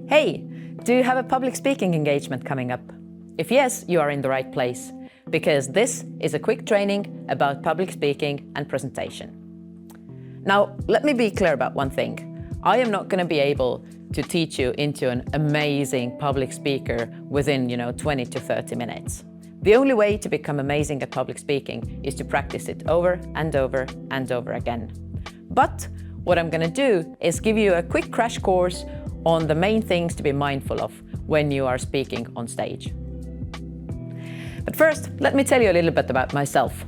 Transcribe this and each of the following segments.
Hey, do you have a public speaking engagement coming up? If yes, you are in the right place, because this is a quick training about public speaking and presentation. Now, let me be clear about one thing. I am not going to be able to teach you into an amazing public speaker within 20 to 30 minutes. The only way to become amazing at public speaking is to practice it over and over and over again. But what I'm going to do is give you a quick crash course on the main things to be mindful of when you are speaking on stage. But first, let me tell you a little bit about myself.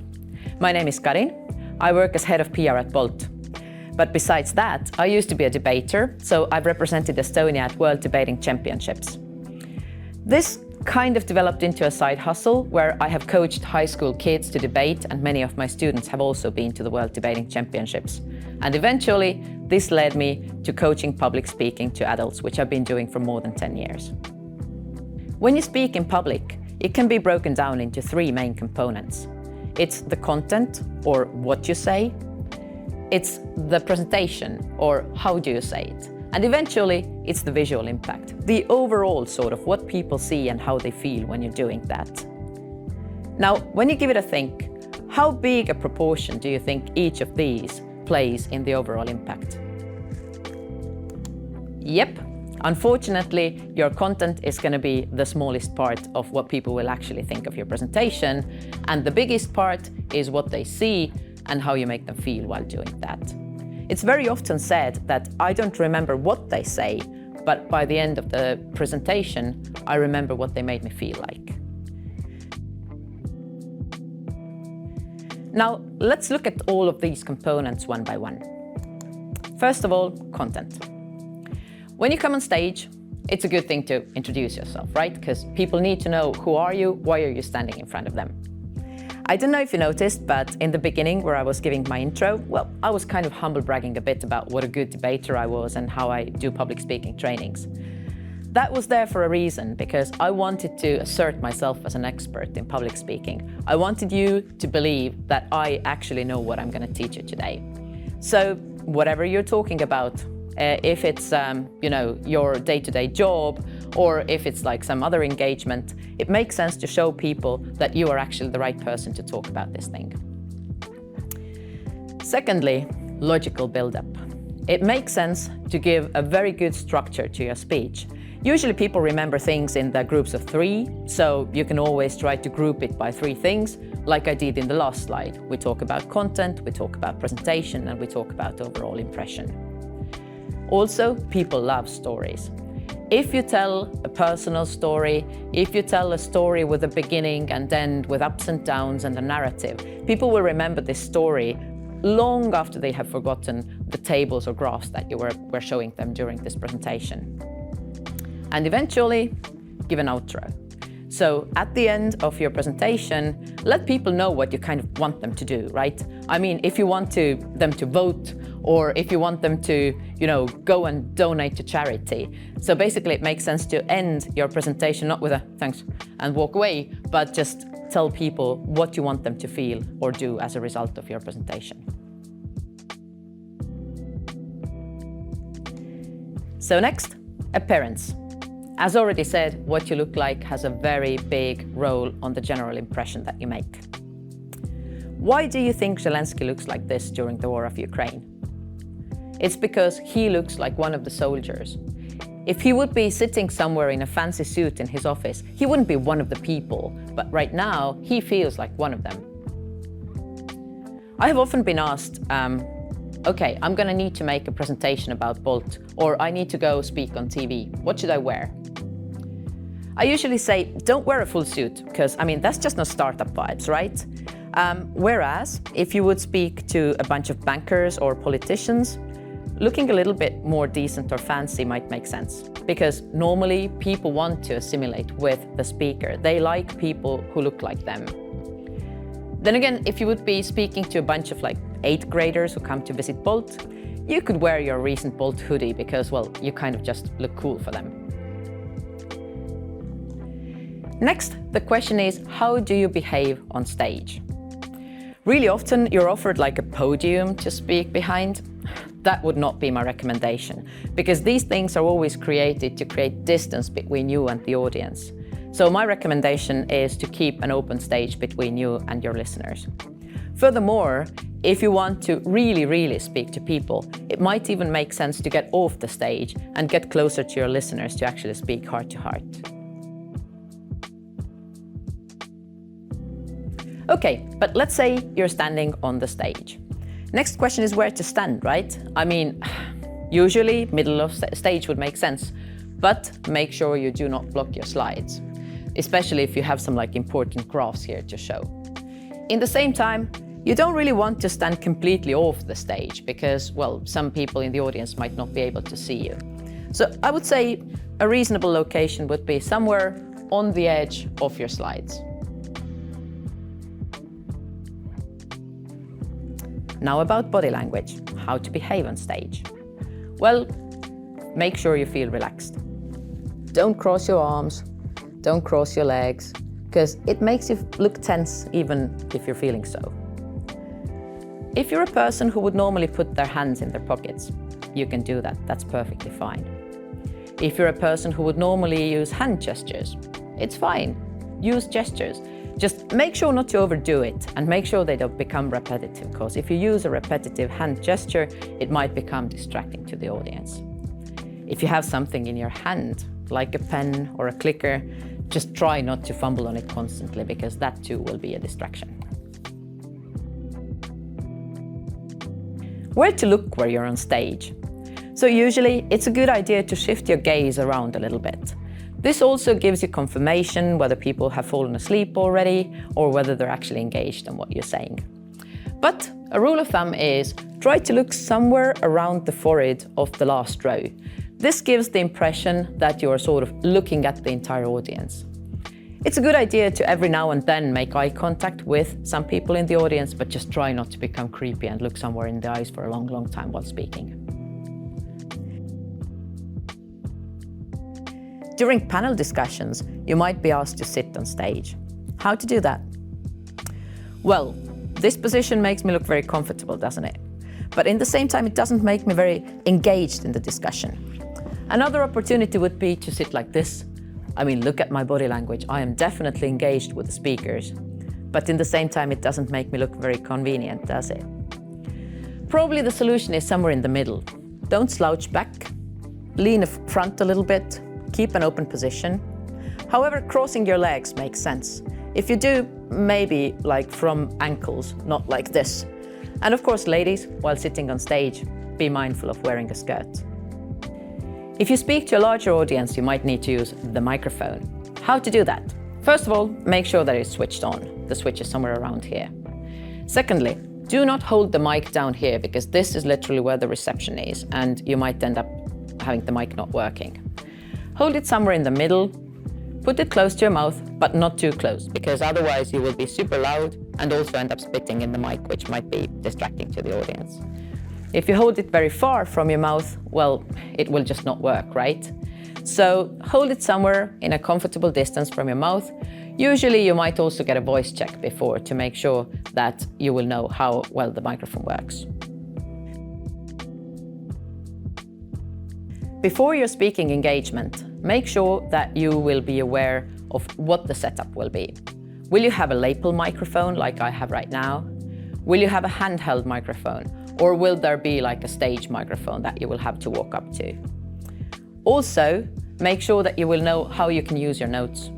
My name is Karin. I work as head of PR at Bolt. But besides that, I used to be a debater, so I've represented Estonia at World Debating Championships. This kind of developed into a side hustle where I have coached high school kids to debate, and many of my students have also been to the World Debating Championships. And eventually, this led me to coaching public speaking to adults, which I've been doing for more than 10 years. When you speak in public, it can be broken down into three main components. It's the content, or what you say. It's the presentation, or how do you say it. And eventually, it's the visual impact, the overall sort of what people see and how they feel when you're doing that. Now, when you give it a think, how big a proportion do you think each of these plays in the overall impact? Yep, unfortunately, your content is going to be the smallest part of what people will actually think of your presentation, and the biggest part is what they see and how you make them feel while doing that. It's very often said that I don't remember what they say, but by the end of the presentation, I remember what they made me feel like. Now, let's look at all of these components one by one. First of all, content. When you come on stage, it's a good thing to introduce yourself, right? Because people need to know who are you, why are you standing in front of them. I don't know if you noticed, but in the beginning where I was giving my intro, well, I was kind of humble bragging a bit about what a good debater I was and how I do public speaking trainings. That was there for a reason, because I wanted to assert myself as an expert in public speaking. I wanted you to believe that I actually know what I'm going to teach you today. So whatever you're talking about, if it's your day-to-day job, or if it's like some other engagement, it makes sense to show people that you are actually the right person to talk about this thing. Secondly, logical build-up. It makes sense to give a very good structure to your speech. Usually people remember things in the groups of three, so you can always try to group it by three things, like I did in the last slide. We talk about content, we talk about presentation, and we talk about overall impression. Also, people love stories. If you tell a personal story, if you tell a story with a beginning and end with ups and downs and a narrative, people will remember this story long after they have forgotten the tables or graphs that you were showing them during this presentation. And eventually, give an outro. So at the end of your presentation, let people know what you kind of want them to do, right? I mean, if you want them to vote, or if you want them to, go and donate to charity. So basically it makes sense to end your presentation not with a thanks and walk away, but just tell people what you want them to feel or do as a result of your presentation. So next, appearance. As already said, what you look like has a very big role on the general impression that you make. Why do you think Zelensky looks like this during the war of Ukraine? It's because he looks like one of the soldiers. If he would be sitting somewhere in a fancy suit in his office, he wouldn't be one of the people, but right now he feels like one of them. I have often been asked, okay, I'm going to need to make a presentation about Bolt, or I need to go speak on TV. What should I wear? I usually say, don't wear a full suit, because, that's just no startup vibes, right? Whereas, if you would speak to a bunch of bankers or politicians, looking a little bit more decent or fancy might make sense, because normally people want to assimilate with the speaker. They like people who look like them. Then again, if you would be speaking to a bunch of 8th graders who come to visit Bolt, you could wear your recent Bolt hoodie because, well, you kind of just look cool for them. Next, the question is, how do you behave on stage? Really often you're offered a podium to speak behind, That would not be my recommendation, because these things are always created to create distance between you and the audience. So my recommendation is to keep an open stage between you and your listeners. Furthermore, if you want to really speak to people, it might even make sense to get off the stage and get closer to your listeners to actually speak heart to heart. Okay, but let's say you're standing on the stage. Next question is where to stand, right? I mean, usually middle of stage would make sense, but make sure you do not block your slides, especially if you have some important graphs here to show. In the same time, you don't really want to stand completely off the stage because, well, some people in the audience might not be able to see you. So I would say a reasonable location would be somewhere on the edge of your slides. Now about body language, how to behave on stage. Well, make sure you feel relaxed. Don't cross your arms, don't cross your legs, because it makes you look tense even if you're feeling so. If you're a person who would normally put their hands in their pockets, you can do that, that's perfectly fine. If you're a person who would normally use hand gestures, it's fine, use gestures. Just make sure not to overdo it and make sure they don't become repetitive, because if you use a repetitive hand gesture, it might become distracting to the audience. If you have something in your hand, like a pen or a clicker, just try not to fumble on it constantly, because that too will be a distraction. Where to look where you're on stage? So usually it's a good idea to shift your gaze around a little bit. This also gives you confirmation whether people have fallen asleep already or whether they're actually engaged in what you're saying. But a rule of thumb is try to look somewhere around the forehead of the last row. This gives the impression that you are sort of looking at the entire audience. It's a good idea to every now and then make eye contact with some people in the audience, but just try not to become creepy and look somewhere in the eyes for a long time while speaking. During panel discussions, you might be asked to sit on stage. How to do that? Well, this position makes me look very comfortable, doesn't it? But in the same time, it doesn't make me very engaged in the discussion. Another opportunity would be to sit like this. I mean, look at my body language. I am definitely engaged with the speakers. But in the same time, it doesn't make me look very convenient, does it? Probably the solution is somewhere in the middle. Don't slouch back. Lean front a little bit. Keep an open position. However, crossing your legs makes sense. If you do, maybe from ankles, not like this. And of course, ladies, while sitting on stage, be mindful of wearing a skirt. If you speak to a larger audience, you might need to use the microphone. How to do that? First of all, make sure that it's switched on. The switch is somewhere around here. Secondly, do not hold the mic down here, because this is literally where the reception is, and you might end up having the mic not working. Hold it somewhere in the middle, put it close to your mouth, but not too close, because otherwise you will be super loud and also end up spitting in the mic, which might be distracting to the audience. If you hold it very far from your mouth, well, it will just not work, right? So hold it somewhere in a comfortable distance from your mouth. Usually you might also get a voice check before to make sure that you will know how well the microphone works. Before your speaking engagement, make sure that you will be aware of what the setup will be. Will you have a lapel microphone like I have right now? Will you have a handheld microphone? Or will there be a stage microphone that you will have to walk up to? Also, make sure that you will know how you can use your notes.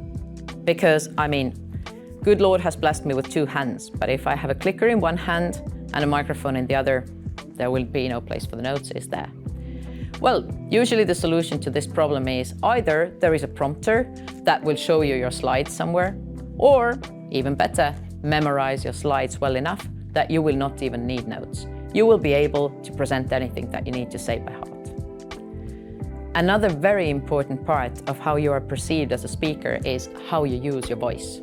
Because, good Lord has blessed me with two hands, but if I have a clicker in one hand and a microphone in the other, there will be no place for the notes, is there? Well, usually the solution to this problem is either there is a prompter that will show you your slides somewhere, or even better, memorize your slides well enough that you will not even need notes. You will be able to present anything that you need to say by heart. Another very important part of how you are perceived as a speaker is how you use your voice.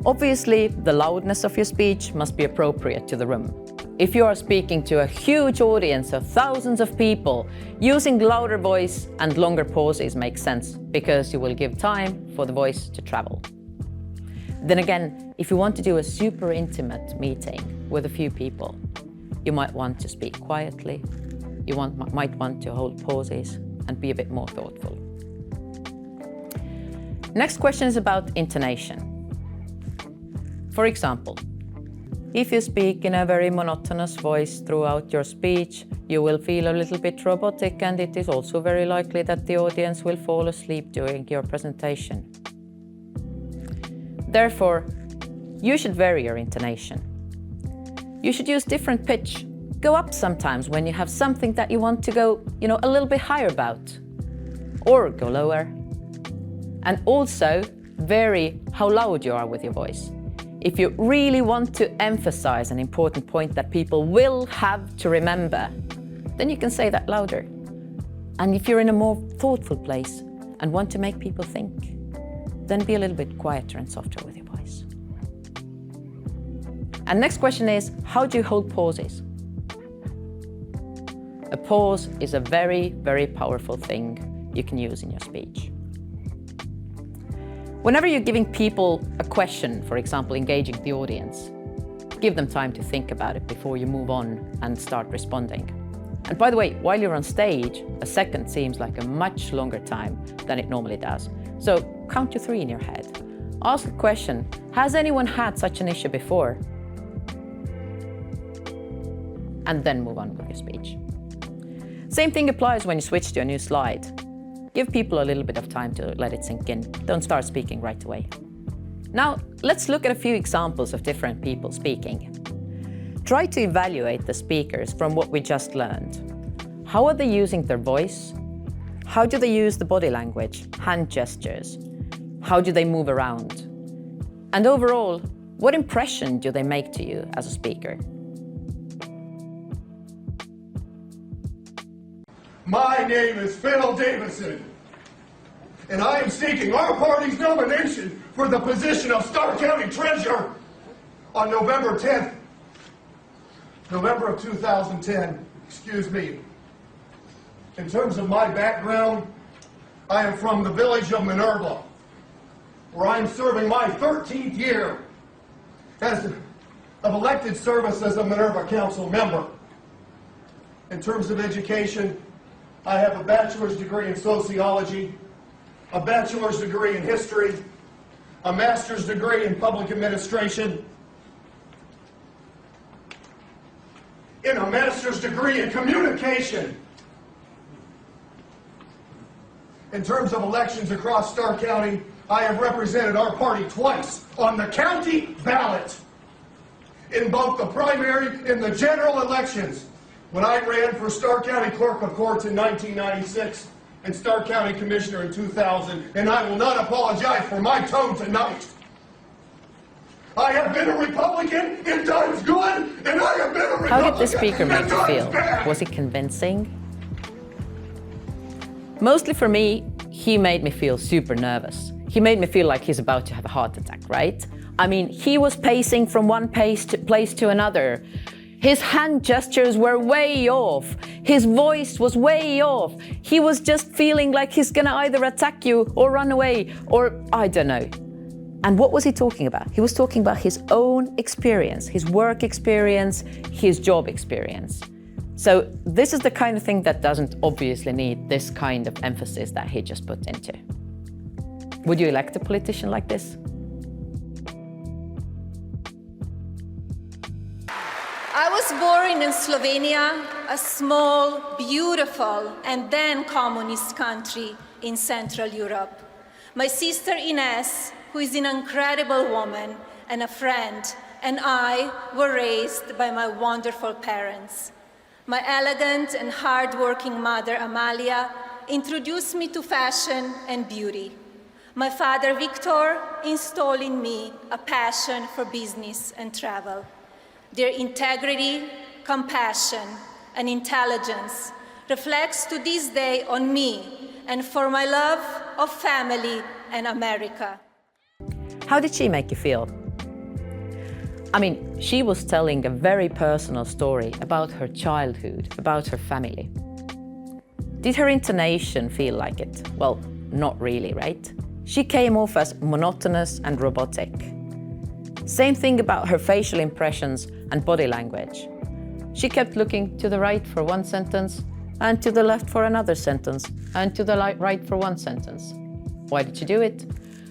Obviously, the loudness of your speech must be appropriate to the room. If you are speaking to a huge audience of thousands of people, using louder voice and longer pauses makes sense, because you will give time for the voice to travel. Then again, if you want to do a super intimate meeting with a few people, you might want to speak quietly. You might want to hold pauses and be a bit more thoughtful. Next question is about intonation. For example, if you speak in a very monotonous voice throughout your speech, you will feel a little bit robotic, and it is also very likely that the audience will fall asleep during your presentation. Therefore, you should vary your intonation. You should use different pitch. Go up sometimes when you have something that you want to go, a little bit higher about, or go lower. And also vary how loud you are with your voice. If you really want to emphasize an important point that people will have to remember, then you can say that louder. And if you're in a more thoughtful place and want to make people think, then be a little bit quieter and softer with your voice. And next question is, how do you hold pauses? A pause is a very, very powerful thing you can use in your speech. Whenever you're giving people a question, for example, engaging the audience, give them time to think about it before you move on and start responding. And by the way, while you're on stage, a second seems like a much longer time than it normally does. So count to 3 in your head. Ask a question, has anyone had such an issue before? And then move on with your speech. Same thing applies when you switch to a new slide. Give people a little bit of time to let it sink in. Don't start speaking right away. Now, let's look at a few examples of different people speaking. Try to evaluate the speakers from what we just learned. How are they using their voice? How do they use the body language, hand gestures? How do they move around? And overall, what impression do they make to you as a speaker? My name is Phil Davison, and I am seeking our party's nomination for the position of Stark County Treasurer on November 10th, November of 2010, excuse me. In terms of my background, I am from the village of Minerva, where I am serving my 13th year of elected service as a Minerva Council member. In terms of education, I have a bachelor's degree in sociology, a bachelor's degree in history, a master's degree in public administration, and a master's degree in communication. In terms of elections across Stark County, I have represented our party twice on the county ballot, in both the primary and the general elections. When I ran for Stark County Clerk of Courts in 1996 and Stark County Commissioner in 2000, and I will not apologize for my tone tonight. I have been a Republican in times good, and I have been a Republican. How did the speaker make you feel? Was he convincing? Mostly for me, he made me feel super nervous. He made me feel like he's about to have a heart attack, right? I mean, he was pacing from one place to another. His hand gestures were way off. His voice was way off. He was just feeling like he's gonna either attack you or run away, or I don't know. And what was he talking about? He was talking about his own experience, his work experience, his job experience. So this is the kind of thing that doesn't obviously need this kind of emphasis that he just put into. Would you elect a politician like this? I was born in Slovenia, a small, beautiful, and then communist country in Central Europe. My sister Ines, who is an incredible woman and a friend, and I were raised by my wonderful parents. My elegant and hard-working mother, Amalia, introduced me to fashion and beauty. My father, Victor, installed in me a passion for business and travel. Their integrity, compassion, and intelligence reflects to this day on me and for my love of family and America. How did she make you feel? I mean, she was telling a very personal story about her childhood, about her family. Did her intonation feel like it? Well, not really, right? She came off as monotonous and robotic. Same thing about her facial impressions and body language. She kept looking to the right for one sentence, and to the left for another sentence, and to the right for one sentence. Why did she do it?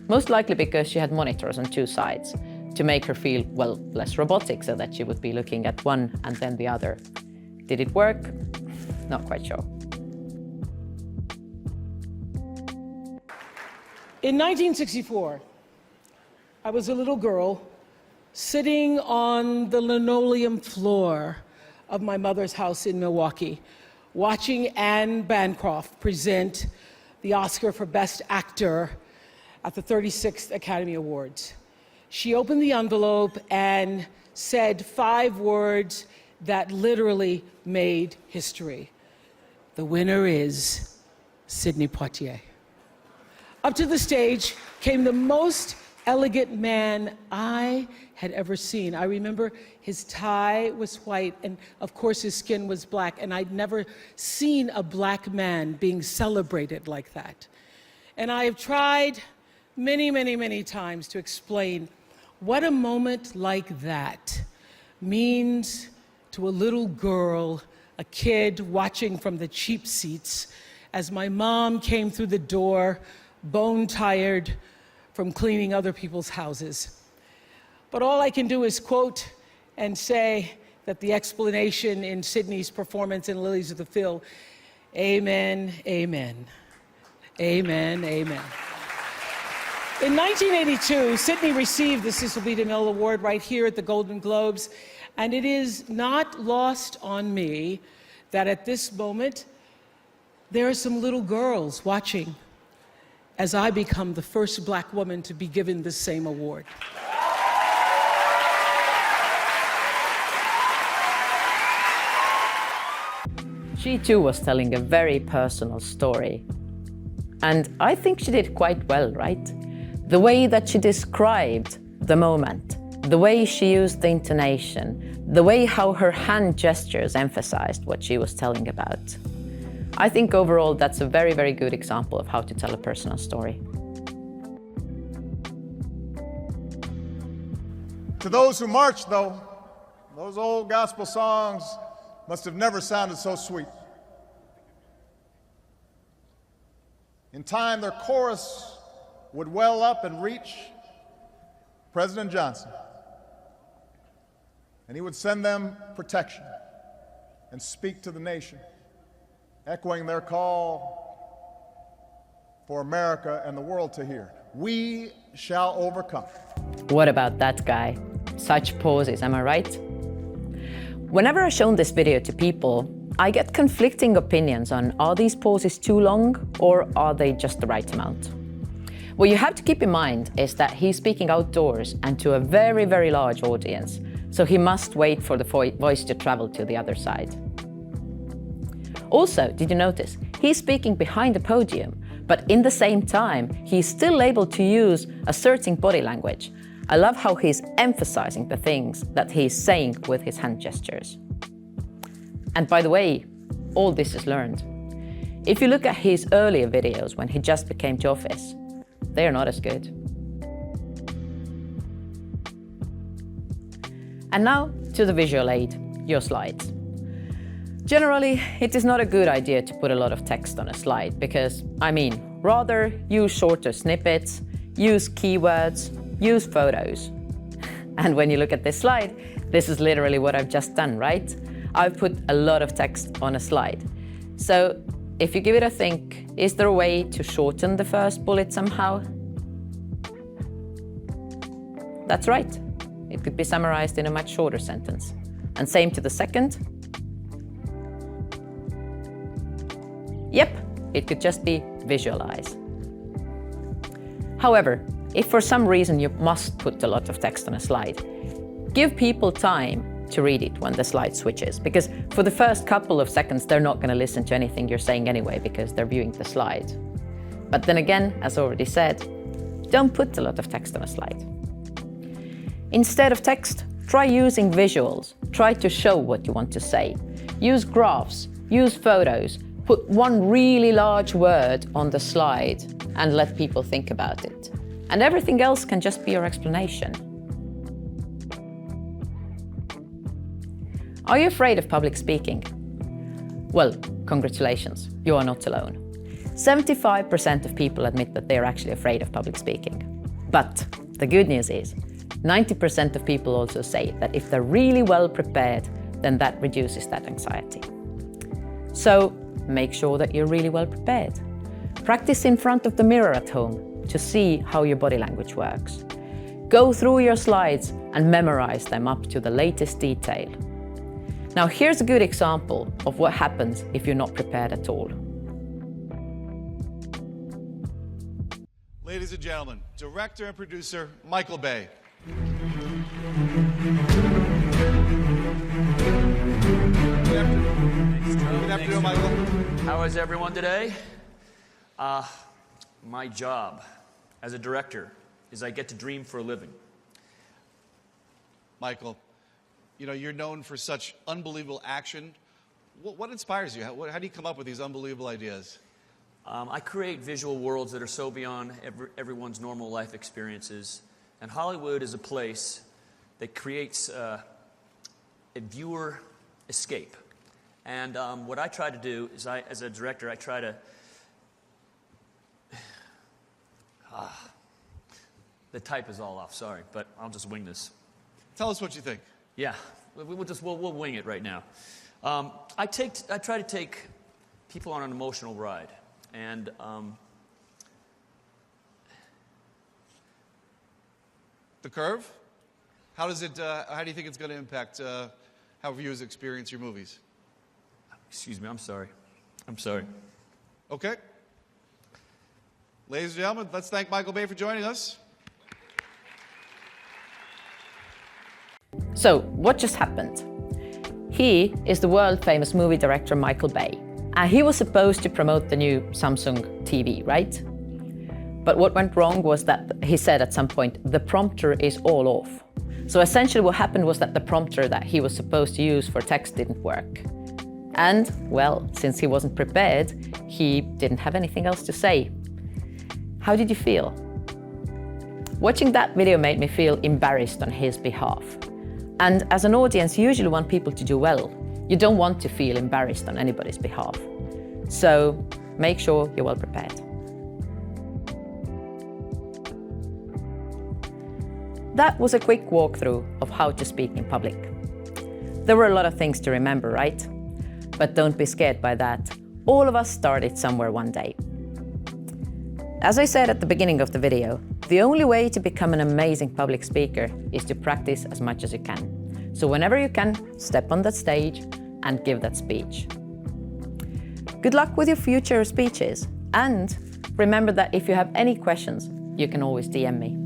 Most likely because she had monitors on two sides to make her feel, well, less robotic, so that she would be looking at one and then the other. Did it work? Not quite sure. In 1964, I was a little girl sitting on the linoleum floor of my mother's house in Milwaukee, watching Anne Bancroft present the Oscar for Best Actor at the 36th Academy Awards. She opened the envelope and said 5 words that literally made history. The winner is Sidney Poitier. Up to the stage came the most elegant man I had ever seen. I remember his tie was white, and of course his skin was black, and I'd never seen a black man being celebrated like that. And I have tried many, many, many times to explain what a moment like that means to a little girl, a kid watching from the cheap seats as my mom came through the door, bone-tired from cleaning other people's houses. But all I can do is quote and say that the explanation in Sidney's performance in Lilies of the Field, amen, amen, amen, amen. In 1982, Sidney received the Cecil B. DeMille Award right here at the Golden Globes, and it is not lost on me that at this moment, there are some little girls watching as I become the first Black woman to be given the same award. She too was telling a very personal story. And I think she did quite well, right? The way that she described the moment, the way she used the intonation, the way how her hand gestures emphasized what she was telling about. I think overall that's a very, very good example of how to tell a personal story. To those who marched, though, those old gospel songs must have never sounded so sweet. In time, their chorus would well up and reach President Johnson, and he would send them protection and speak to the nation, echoing their call for America and the world to hear. We shall overcome. What about that guy? Such poses, am I right? Whenever I've shown this video to people, I get conflicting opinions on are these poses too long or are they just the right amount? What you have to keep in mind is that he's speaking outdoors and to a very, very large audience, so he must wait for the voice to travel to the other side. Also, did you notice, he's speaking behind the podium, but in the same time, he's still able to use asserting body language. I love how he's emphasizing the things that he's saying with his hand gestures. And by the way, all this is learned. If you look at his earlier videos when he just became to office, they are not as good. And now to the visual aid, your slides. Generally, it is not a good idea to put a lot of text on a slide because, rather use shorter snippets, use keywords, use photos. And when you look at this slide, this is literally what I've just done, right? I've put a lot of text on a slide. So if you give it a think, is there a way to shorten the first bullet somehow? That's right. It could be summarized in a much shorter sentence. And same to the second. Yep, it could just be visualize. However, if for some reason you must put a lot of text on a slide, give people time to read it when the slide switches, because for the first couple of seconds they're not going to listen to anything you're saying anyway because they're viewing the slide. But then again, as already said, don't put a lot of text on a slide. Instead of text, try using visuals. Try to show what you want to say. Use graphs, use photos, put one really large word on the slide and let people think about it. And everything else can just be your explanation. Are you afraid of public speaking? Well, congratulations, you are not alone. 75% of people admit that they are actually afraid of public speaking. But the good news is, 90% of people also say that if they're really well prepared, then that reduces that anxiety. So make sure that you're really well prepared. Practice in front of the mirror at home to see how your body language works. Go through your slides and memorize them up to the latest detail. Now here's a good example of what happens if you're not prepared at all. Ladies and gentlemen, director and producer Michael Bay. Good afternoon, Michael. How is everyone today? My job as a director is I get to dream for a living. Michael, you know, you're known for such unbelievable action. What inspires you? How do you come up with these unbelievable ideas? I create visual worlds that are so beyond everyone's normal life experiences. And Hollywood is a place that creates a viewer escape. And what I try to do is, as a director, I try to... the type is all off, sorry, but I'll just wing this. Tell us what you think. Yeah, we'll wing it right now. I try to take people on an emotional ride. And The Curve? How do you think it's going to impact how viewers experience your movies? excuse me, I'm sorry. I'm sorry. Okay. Ladies and gentlemen, let's thank Michael Bay for joining us. So, what just happened? He is the world-famous movie director Michael Bay, and he was supposed to promote the new Samsung TV, right? But what went wrong was that he said at some point, the prompter is all off. So essentially what happened was that the prompter that he was supposed to use for text didn't work. And, well, since he wasn't prepared, he didn't have anything else to say. How did you feel? Watching that video made me feel embarrassed on his behalf. And as an audience, you usually want people to do well. You don't want to feel embarrassed on anybody's behalf. So make sure you're well prepared. That was a quick walkthrough of how to speak in public. There were a lot of things to remember, right? But don't be scared by that. All of us started somewhere one day. As I said at the beginning of the video, the only way to become an amazing public speaker is to practice as much as you can. So whenever you can, step on that stage and give that speech. Good luck with your future speeches, and remember that if you have any questions, you can always DM me.